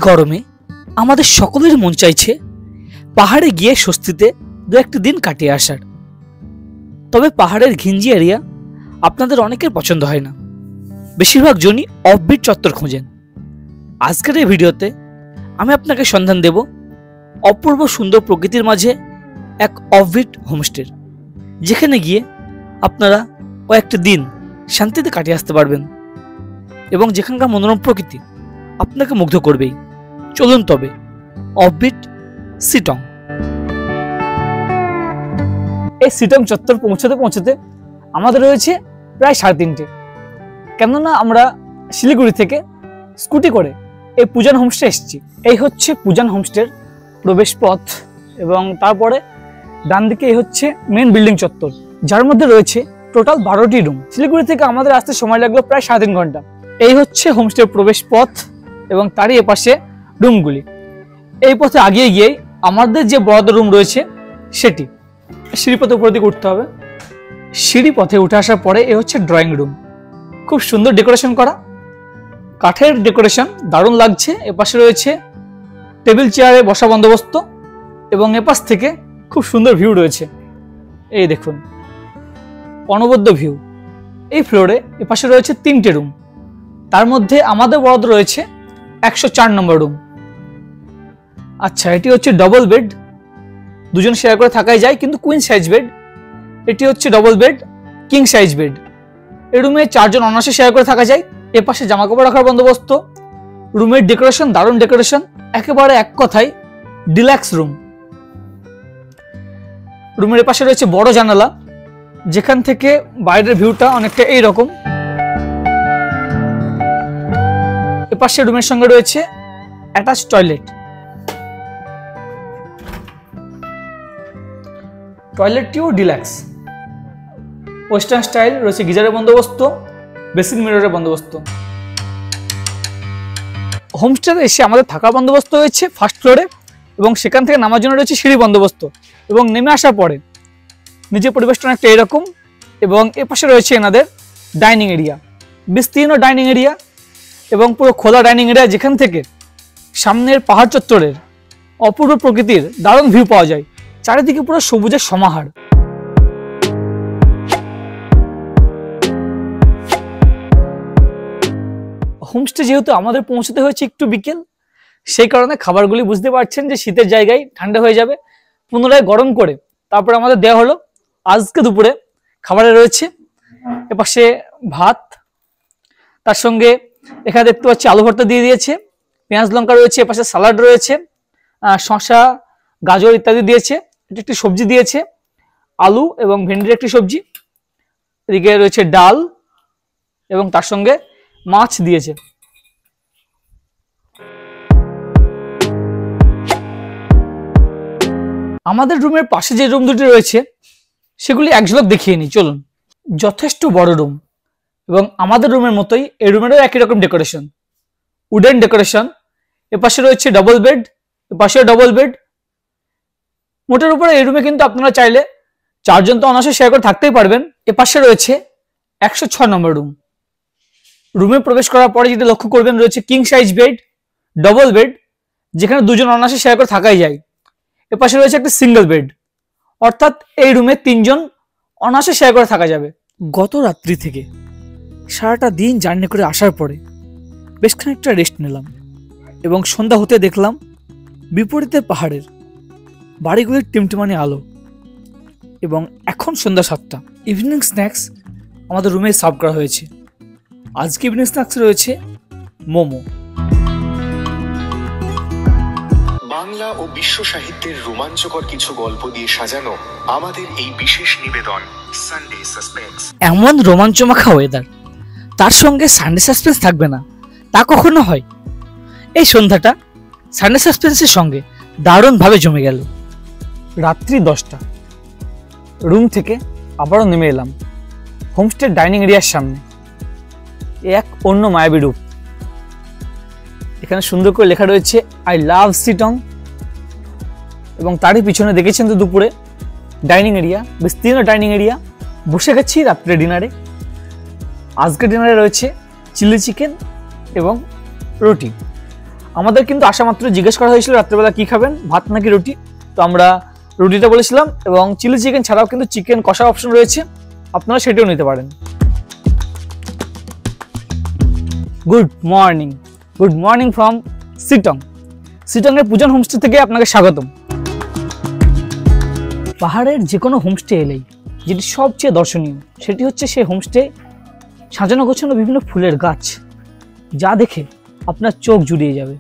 গরমে আমাদের সকলের মন চাইছে পাহাড়ে গিয়ে স্বস্তিতে দু একটা দিন কাটিয়ে আসার। তবে পাহাড়ের ঘিঞ্জি এরিয়া আপনাদের অনেকের পছন্দ হয় না, বেশিরভাগ জনই অফবিট চত্বর খোঁজেন। আজকের এই ভিডিওতে আমি আপনাকে সন্ধান দেব অপূর্ব সুন্দর প্রকৃতির মাঝে এক অফবিট হোমস্টের, যেখানে গিয়ে আপনারা কয়েকটা দিন শান্তিতে কাটিয়ে আসতে পারবেন এবং যেখানকার মনোরম প্রকৃতি আপনাকে মুগ্ধ করবেই। চলুন তবে অফবিট সিটং। এই সিটং চত্বর পৌঁছতে আমাদের রয়েছে প্রায় 3:30, কেননা আমরা শিলিগুড়ি থেকে স্কুটি করে এই পুজান হোমস্টে এসেছি। এই হচ্ছে পুজান হোমস্টের প্রবেশ পথ এবং তারপরে ডান দিকে এই হচ্ছে মেন বিল্ডিং চত্বর, যার মধ্যে রয়েছে টোটাল 12টি রুম। শিলিগুড়ি থেকে আমাদের আসতে সময় লাগলো প্রায় 3.5 ঘন্টা। এই হচ্ছে হোমস্টের প্রবেশ পথ এবং তারই এপাশে রুমগুলি। এই পথে আগিয়ে গিয়েই আমাদের যে বড় রুম রয়েছে সেটি। সিঁড়িপথে উপর দিকে উঠতে হবে। সিঁড়ি পথে উঠে আসার পরে এ হচ্ছে ড্রয়িং রুম, খুব সুন্দর ডেকোরেশন করা, কাঠের ডেকোরেশন, দারুণ লাগছে। এপাশে রয়েছে টেবিল চেয়ারে বসা বন্দোবস্ত এবং এপাশ থেকে খুব সুন্দর ভিউ রয়েছে। এই দেখুন অনবদ্য ভিউ। এই ফ্লোরে এপাশে রয়েছে 3টে রুম, তার মধ্যে আমাদের বরাদ্দ রয়েছে 104 নম্বর রুম। আচ্ছা, এটি হচ্ছে ডবল বেড, দুজন শেয়ার করে থাকাই যায়, কিন্তু কুইন সাইজ বেড। এটি হচ্ছে double bed, king size bed. এই রুমে 4 জন অনায়াসে শেয়ার করে থাকা যায়। এপাশে জামা কাপড় রাখার বন্দোবস্ত। রুমের ডেকোরেশন দারুণ ডেকোরেশন, একেবারে এক কথায় ডিলাক্স রুম। রুমের এপাশে রয়েছে বড় জানালা, যেখান থেকে বাইরের ভিউটা অনেকটা এইরকম। এপাশে রুমের সঙ্গে রয়েছে অ্যাটাচ টয়লেট। টয়লেটটিও ডিলাক্স, ওয়েস্টার্ন স্টাইল। রয়েছে গিজারের বন্দোবস্ত, বেসিন মিররের বন্দোবস্ত। হোমস্টেতে এসে আমাদের থাকার বন্দোবস্ত হয়েছে ফার্স্ট ফ্লোরে এবং সেখান থেকে নামার জন্য রয়েছে সিঁড়ি বন্দোবস্ত। এবং নেমে আসার পরে নিজের পরিবেশটা অনেকটা এরকম। এবং এপাশে রয়েছে এনাদের ডাইনিং এরিয়া, বিস্তীর্ণ ডাইনিং এরিয়া এবং পুরো খোলা ডাইনিং এরিয়া, যেখান থেকে সামনের পাহাড় চত্বরের অপূর্ব প্রকৃতির দারুণ ভিউ পাওয়া যায়। চারিদিকে পুরো সবুজের সমাহার। হোমস্টে যেহেতু আমাদের পৌঁছতে হয়েছে একটু বিকেল, সেই কারণে খাবারগুলি বুঝতে পারছেন যে শীতের জায়গায় ঠান্ডা হয়ে যাবে, পুনরায় গরম করে তারপরে আমাদের দেওয়া হলো। আজকে দুপুরে খাবারে রয়েছে এপাশে ভাত, তার সঙ্গে এখানে দেখতে পাচ্ছি আলু ভর্তা দিয়ে দিয়েছে, পেঁয়াজ লঙ্কা রয়েছে, এপাশে সালাড রয়েছে, শসা গাজর ইত্যাদি দিয়েছে। এটা একটি সবজি দিয়েছে, আলু এবং ভেন্ডির একটি সবজি। এদিকে রয়েছে ডাল এবং তার সঙ্গে মাছ দিয়েছে। আমাদের রুমের পাশে যে রুম দুটি রয়েছে সেগুলি এক ঝলক দেখিয়ে নিই, চলুন। যথেষ্ট বড় রুম এবং আমাদের রুমের মতোই এই রুমেরও একই রকম ডেকোরেশন, উডেন ডেকোরেশন। এপাশে রয়েছে ডবল বেড, এপাশেও ডবল বেড। মোটের উপরে এই রুমে কিন্তু আপনারা চাইলে 4 জন তো অনায়াসে শেয়ার করে থাকতেই পারবেন। এপাশে রয়েছে 106 নম্বর রুম। রুমে প্রবেশ করার পরে যেটা লক্ষ্য করবেন রয়েছে king size bed, double bed, যেখানে 2 জন অনায়াসে শেয়ার করে থাকাই যায়। এপাশে রয়েছে একটা সিঙ্গেল বেড, অর্থাৎ এই রুমে 3 জন অনায়াসে শেয়ার করে থাকা যাবে। গত রাত্রি থেকে সারাটা দিন জার্নি করে আসার পরে বেশ খানিকটা রেস্ট নিলাম এবং সন্ধ্যা হতে দেখলাম বিপরীতে পাহাড়ের বাড়িগুলির টিমটিমানি আলো। এবং এখন সন্ধ্যা 7টা। ইভিনিং স্ন্যাক্স আমাদের রুমে সার্ভ করা হয়েছে। আজকে ইভিনিং স্ন্যাক্স রয়েছে মোমো। বাংলা ও বিশ্ব সাহিত্যের রোমাঞ্চকর কিছু গল্প দিয়ে সাজানো আমাদের এই বিশেষ নিবেদন সানডে সাসপেন্স। এমন রোমাঞ্চমাখা ওয়েদার, তার সঙ্গে সানডে সাসপেন্স থাকবে না তা কখনো হয়? এই সন্ধ্যাটা সানডে সাসপেন্সের সঙ্গে দারুণভাবে জমে গেল। রাত্রি 10টা। রুম থেকে আবারও নেমে এলাম হোমস্টের ডাইনিং এরিয়ার সামনে। এক অন্য মায়াবী রূপ। এখানে সুন্দর করে লেখা রয়েছে আই লাভ সিটং এবং তারই পিছনে দেখেছেন তো দুপুরে ডাইনিং এরিয়া, বিস্তীর্ণ ডাইনিং এরিয়া। বসে গেছি রাত্রে ডিনারে। আজকে ডিনারে রয়েছে চিলি চিকেন এবং রুটি। আমাদের কিন্তু আসা মাত্র জিজ্ঞেস করা হয়েছিল রাত্রেবেলা কি খাবেন, ভাত নাকি রুটি। তো আমরা রুটিটা বলেছিলাম, এবং চিলি চিকেন ছাড়াও কিন্তু চিকেন কষা অপশন রয়েছে, আপনারা সেটাও নিতে পারেন। Good morning from Sittong. সিটংয়ের পূজন হোমস্টে থেকে আপনাকে স্বাগতম। পাহাড়ের যে কোনো হোমস্টে এলেই যেটি সবচেয়ে দর্শনীয় সেটি হচ্ছে সেই হোমস্টে সাজানো গোছানো বিভিন্ন ফুলের গাছ, যা দেখে আপনার চোখ জুড়িয়ে যাবে।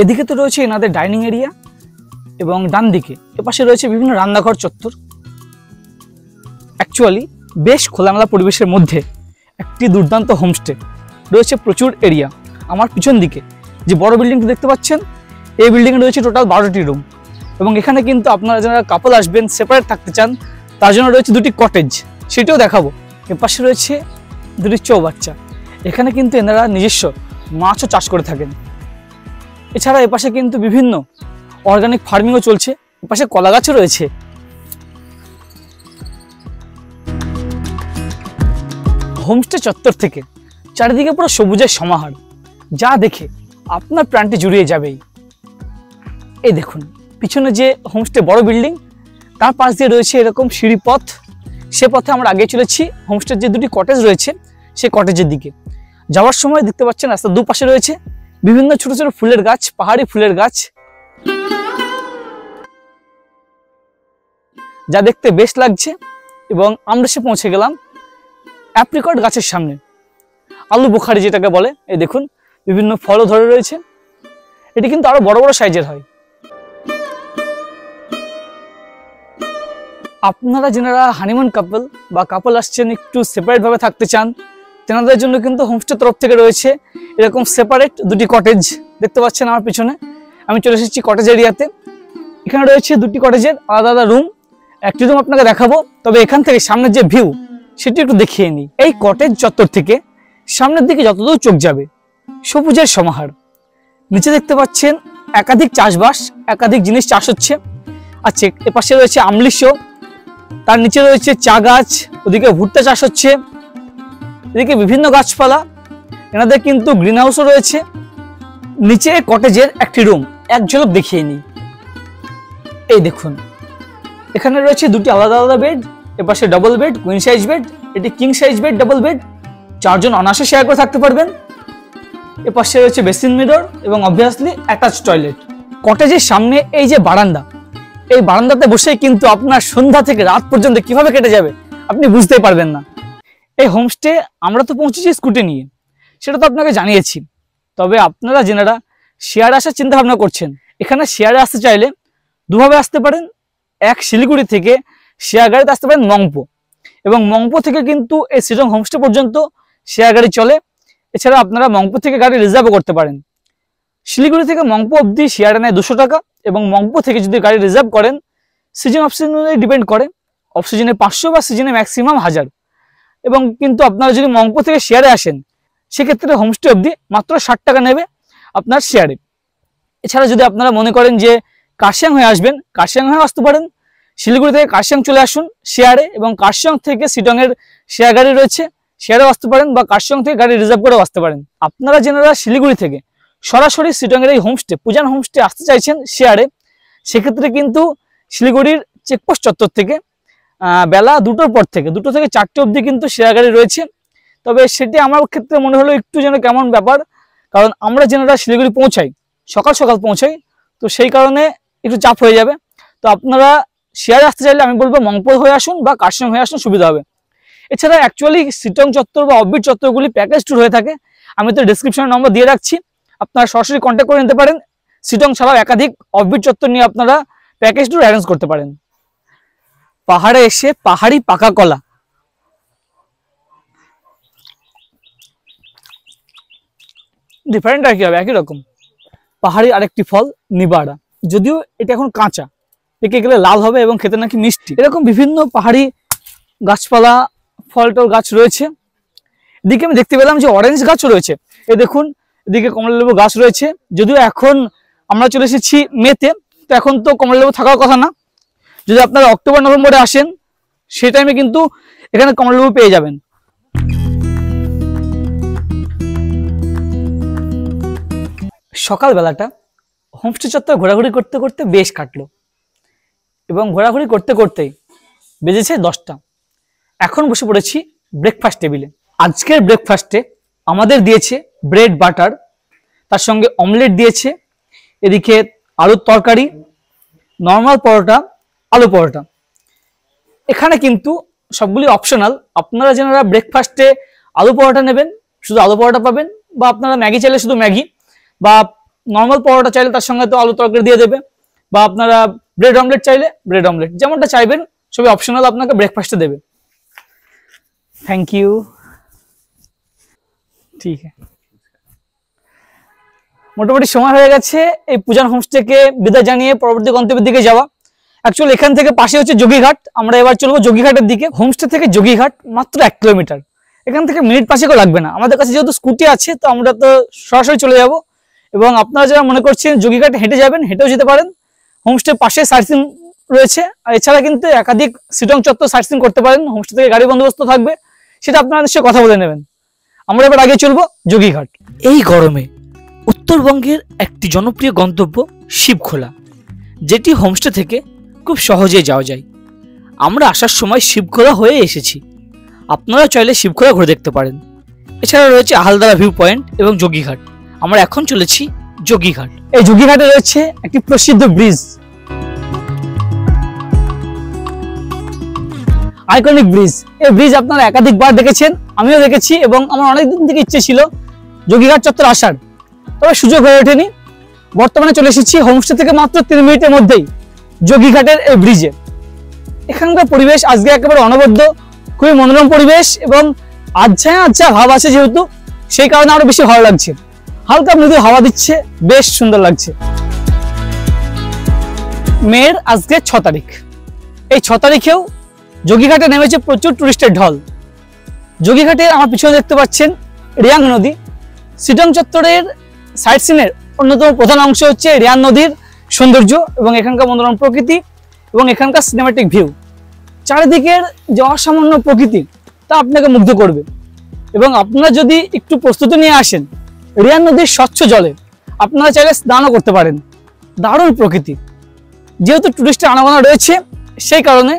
এদিকে তো রয়েছে এনাদের ডাইনিং এরিয়া, এবং ডান দিকে এপাশে রয়েছে বিভিন্ন রান্নাঘর চত্বর। অ্যাকচুয়ালি বেশ খোলামেলা পরিবেশের মধ্যে একটি দুর্দান্ত হোমস্টে রয়েছে, প্রচুর এরিয়া। আমার পিছন দিকে যে বড় বিল্ডিংটি দেখতে পাচ্ছেন, এই বিল্ডিংয়ে রয়েছে টোটাল 12টি রুম, এবং এখানে কিন্তু আপনারা যারা কাপল আসবেন, সেপারেট থাকতে চান, তার জন্য রয়েছে 2টি কটেজ, সেটিও দেখাবো। এপাশে রয়েছে 2টি চৌবাচ্চা, এখানে কিন্তু এনারা নিজস্ব মাছও চাষ করে থাকেন। এছাড়া এপাশে কিন্তু বিভিন্ন অর্গানিক ফার্মিংও চলছে, এপাশে কলা গাছও রয়েছে। হোমস্টে চত্বর থেকে চারিদিকে পুরো সবুজের সমাহার, যা দেখে আপনার প্রাণটি জুড়িয়ে যাবেই। এই দেখুন পিছনে যে হোমস্টে বড় বিল্ডিং, তার পাশ দিয়ে রয়েছে এরকম সিঁড়ি পথ। সে পথে আমরা আগে চলেছি হোমস্টের যে 2টি কটেজ রয়েছে সেই কটেজের দিকে। যাওয়ার সময় দেখতে পাচ্ছেন রাস্তার দুপাশে রয়েছে বিভিন্ন ছোট ছোট ফুলের গাছ, পাহাড়ি ফুলের গাছ, যা দেখতে বেশ লাগছে। এবং আমরা এসে পৌঁছে গেলাম অ্যাপ্রিকট গাছের সামনে, আলু বোখারি যেটাকে বলে। এই দেখুন বিভিন্ন ফলও ধরে রয়েছে, এটি কিন্তু আরো বড় বড় সাইজের হয়। আপনারা যারা হানিমুন কাপল বা কাপল আসছেন, একটু সেপারেট ভাবে থাকতে চান, তেনাদের জন্য কিন্তু হোমস্টে তরফ থেকে রয়েছে এরকম সেপারেট 2টি কটেজ। দেখতে পাচ্ছেন আমার পিছনে, আমি চলে এসেছি কটেজ এরিয়াতে। এখানে রয়েছে 2টি কটেজের আলাদা আলাদা রুম, একটি রুম আপনাকে দেখাবো, তবে এখান থেকে সামনের যে ভিউ সেটি একটু দেখিয়ে নিই। এই কটেজ চত্বর থেকে সামনের দিকে যতদূর চোখ যাবে সবুজের সমাহার। নিচে দেখতে পাচ্ছেন একাধিক চাষবাস, একাধিক জিনিস চাষ হচ্ছে। আচ্ছা, এপাশে রয়েছে আমলিশ, তার নিচে রয়েছে চা গাছ, ওদিকে ভুট্টা চাষ হচ্ছে, এদিকে বিভিন্ন গাছপালা। এনাদের কিন্তু গ্রিন হাউসও রয়েছে। নিচে কটেজের একটি রুম এক ঝলক দেখিয়ে নিই। এই দেখুন এখানে রয়েছে 2টি আলাদা আলাদা বেড, এপাশে double bed, queen size bed, এটি king size bed, double bed, 4 জন অনায়াসে শেয়ার করে থাকতে পারবেন। এপাশে রয়েছে বেসিন মিরর এবং অবভিয়াসলি অ্যাটাচ টয়লেট। কটেজের সামনে এই যে বারান্দা, এই বারান্দাতে বসেই কিন্তু আপনার সন্ধ্যা থেকে রাত পর্যন্ত কিভাবে কেটে যাবে আপনি বুঝতেই পারবেন না। এই হোমস্টে আমরা তো পৌঁছেছি স্কুটি নিয়ে, সেটা তো আপনাকে জানিয়েছি। তবে আপনারা যেনারা শেয়ারে আসার চিন্তা ভাবনা করছেন, এখানে শেয়ারে আসতে চাইলে দুভাবে আসতে পারেন। এক, শিলিগুড়ি থেকে শেয়ার গাড়িতে আসতে পারেন মংপো, এবং মংপো থেকে কিন্তু এই সিটং হোমস্টে পর্যন্ত শেয়ার গাড়ি চলে। এছাড়া আপনারা মংপো থেকে গাড়ি রিজার্ভও করতে পারেন। শিলিগুড়ি থেকে মংপো অবধি শেয়ারে নেয় 200 টাকা, এবং মংপো থেকে যদি গাড়ি রিজার্ভ করেন, সিজন অফ সিজনে ডিপেন্ড করে, অফ সিজনে 500 বা সিজনে ম্যাক্সিমাম 1000। এবং কিন্তু আপনারা যদি মংপো থেকে শেয়ারে আসেন, সেক্ষেত্রে হোমস্টে অবধি মাত্র 60 টাকা নেবে আপনার শেয়ারে। এছাড়া যদি আপনারা মনে করেন যে কার্শিয়াং হয়ে আসবেন, কার্শিয়াং হয়ে আসতে পারেন। শিলিগুড়ি থেকে কার্শিয়াং চলে আসুন শেয়ারে, এবং কার্শিয়াং থেকে সিটংয়ের শেয়ার গাড়ি রয়েছে, শেয়ারেও আসতে পারেন, বা কার্শিয়াং থেকে গাড়ি রিজার্ভ করেও আসতে পারেন। আপনারা যারা শিলিগুড়ি থেকে সরাসরি সিটংয়ের এই হোমস্টে পূজান হোমস্টে আসতে চাইছেন শেয়ারে, সেক্ষেত্রে কিন্তু শিলিগুড়ির চেকপোস্ট চত্বর থেকে বেলা 2টোর পর থেকে 2টো থেকে 4টে অবধি কিন্তু শেয়ার গাড়ি রয়েছে। তবে সেটি আমার ক্ষেত্রে মনে হলো একটু যেন কেমন ব্যাপার, কারণ আমরা যারা শিলিগুড়ি পৌঁছাই সকাল সকাল পৌঁছাই, তো সেই কারণে একটু চাপ হয়ে যাবে। তো আপনারা শেয়ারে আসতে চাইলে আমি বলবো মংপো হয়ে আসুন বা কার্শিয়াং হয়ে আসুন, সুবিধা হবে। এছাড়া অ্যাকচুয়ালি সিটং চত্বর বা অফবিট চত্বরগুলি প্যাকেজ ট্যুর হয়ে থাকে, আমি তো ডেসক্রিপশনে নম্বর দিয়ে রাখছি, আপনারা সরাসরি কন্ট্যাক্ট করে নিতে পারেন। সিটং ছাড়াও একাধিক অফবিট চত্বর নিয়ে আপনারা প্যাকেজ ট্যুর অ্যারেঞ্জ করতে পারেন। পাহাড়ে এসে পাহাড়ি পাকা কলা, ডিফারেন্ট আর কি হবে, একই রকম। পাহাড়ি আরেকটি ফল নিবাড়া, যদিও এটা এখন কাঁচা, পেকে গেলে লাল হবে এবং খেতে নাকি মিষ্টি। এরকম বিভিন্ন পাহাড়ি গাছপালা, ফল টল গাছ রয়েছে। এদিকে আমি দেখতে পেলাম যে অরেঞ্জ গাছও রয়েছে। এই দেখুন এদিকে কমলালেবু গাছ রয়েছে, যদিও এখন আমরা চলে এসেছি মেতে, তো এখন তো কমলালেবু থাকার কথা না। যদি আপনারা অক্টোবর নভেম্বরে আসেন, সেই টাইমে কিন্তু এখানে কমলালেবু পেয়ে যাবেন। সকালবেলাটা হোমস্টে চত্বর ঘোরাঘুরি করতে করতে বেশ কাটলো এবং ঘোরাঘুরি করতে করতেই বেজেছে 10টা। এখন বসে পড়েছি ব্রেকফাস্ট টেবিলে। আজকের ব্রেকফাস্টে আমাদের দিয়েছে ব্রেড বাটার, তার সঙ্গে অমলেট দিয়েছে, এদিকে আলুর তরকারি, নর্মাল পরোটা, আলু পরোটা। এখানে কিন্তু সবগুলি অপশনাল। আপনারা যারা ব্রেকফাস্টে আলু পরোটা নেবেন শুধু আলু পরোটা পাবেন, বা আপনারা ম্যাগি চাইলে শুধু ম্যাগি, বা নর্মাল পরোটা চাইলে তার সঙ্গে তো আলু তরকারি দিয়ে দেবে, বা আপনারা ব্রেড অমলেট চাইলে ব্রেড অমলেট, যেমনটা চাইবেন সবই অপশনাল আপনাকে ব্রেকফাস্টে দেবে। Thank you. ঠিক আছে, মোটামুটি সময় হয়ে গেছে এই পূজান হোমস্টেকে বিদায় জানিয়ে পরবর্তী গন্তব্যের দিকে যাওয়া। অ্যাকচুয়ালি এখান থেকে পাশে হচ্ছে যোগীঘাট, আমরা এবার চলবো যোগীঘাটের দিকে। হোমস্টে থেকে যোগীঘাট মাত্র 1 কিলোমিটার, এখান থেকে মিনিট 5 লাগবে না। আমাদের কাছে যেহেতু স্কুটি আছে তো আমরা তো সরাসরি চলে যাব, এবং আপনারা যারা মনে করছেন যোগীঘাটে হেঁটে যাবেন হেঁটেও যেতে পারেন। হোমস্টে পাশে সাইটসিং রয়েছে, আর এছাড়া কিন্তু একাধিক সিটং চত্বর সাইটসিং করতে পারেন। হোমস্টে থেকে গাড়ি বন্দোবস্ত থাকবে, সেটা আপনারা নিশ্চয়ই কথা বলে নেবেন। আমরা এবার আগে চলবো যোগীঘাট। এই গরমে উত্তরবঙ্গের একটি জনপ্রিয় গন্তব্য শিবখোলা, যেটি হোমস্টে থেকে খুব সহজে যাওয়া যায়। আমরা আসার সময় শিবখোলা হয়ে এসেছি, আপনারা চাইলে শিবখোলা ঘুরে দেখতে পারেন। এছাড়া রয়েছে আহালদারা ভিউ পয়েন্ট এবং যোগীঘাট। আমরা এখন চলেছি যোগীঘাট। এই যোগীঘাটে রয়েছে একটি প্রসিদ্ধ ব্রিজ, আইকনিক ব্রিজ। এই ব্রিজ আপনারা একাধিকবার দেখেছেন, আমিও দেখেছি, এবং আমার অনেকদিন থেকে ইচ্ছে ছিল যোগীঘাট চত্বর আসার, তবে সুযোগ হয়ে ওঠেনি। বর্তমানে চলে এসেছি হোমস্টে থেকে মাত্র 3 মিনিটের মধ্যেই যোগীঘাটের এই ব্রিজে। এখানকার পরিবেশ আজকে একেবারে অনবদ্য, খুবই মনোরম পরিবেশ, এবং আচ্ছা ভাব আছে যেহেতু, সেই কারণে আরো বেশি ভালো লাগছে। হালকা মৃদু হাওয়া দিচ্ছে, বেশ সুন্দর লাগছে। মের আজকে 6 তারিখ। এই 6 তারিখেও যোগীঘাটে নেমেছে প্রচুর টুরিস্টের ঢল। যোগীঘাটে আমার পিছনে দেখতে পাচ্ছেন রিয়াং নদী। সিটং চত্বরের সাইট সিনের অন্যতম প্রধান অংশ হচ্ছে রিয়াং নদীর সৌন্দর্য এবং এখানকার মনোরম প্রকৃতি এবং এখানকার সিনেমাটিক ভিউ। চারিদিকের যে অসামান্য প্রকৃতি তা আপনাকে মুগ্ধ করবে, এবং আপনারা যদি একটু প্রস্তুতি নিয়ে আসেন রিয়াং নদীর স্বচ্ছ জলে আপনারা চাইলে স্নানও করতে পারেন। দারুণ প্রকৃতি। যেহেতু টুরিস্টের আনাগোনা রয়েছে, সেই কারণে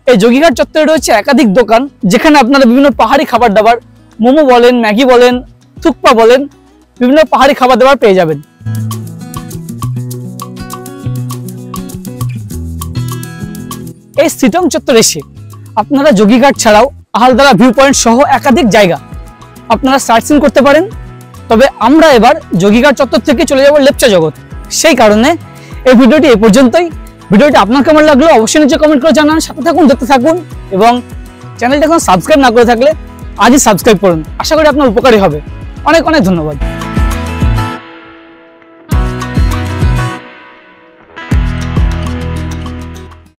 এই যোগীঘাট চত্বরে রয়েছে একাধিক দোকান, যেখানে আপনারা বিভিন্ন পাহাড়ি খাবার দাবার, মোমো বলেন, ম্যাগি বলেন, থুকপা বলেন, বিভিন্ন পাহাড়ি খাবার দাবার পেয়ে যাবেন। এই সিটং চত্বর এসে আপনারা যোগীঘাট ছাড়াও আহালদারা ভিউ পয়েন্ট সহ একাধিক জায়গা আপনারা সার্চিং করতে পারেন। তবে আমরা এবার যোগীঘাট চত্বর থেকে চলে যাব লেপচা জগৎ। সেই কারণে এই ভিডিওটি এ পর্যন্তই। ভিডিওটি আপনার কেমন লাগলো অবশ্যই নিচে কমেন্ট করে জানান। সাথে থাকুন, দেখতে থাকুন, এবং চ্যানেলটা এখন সাবস্ক্রাইব না করে থাকলে আজই সাবস্ক্রাইব করুন। আশা করি আপনার উপকারী হবে। অনেক ধন্যবাদ।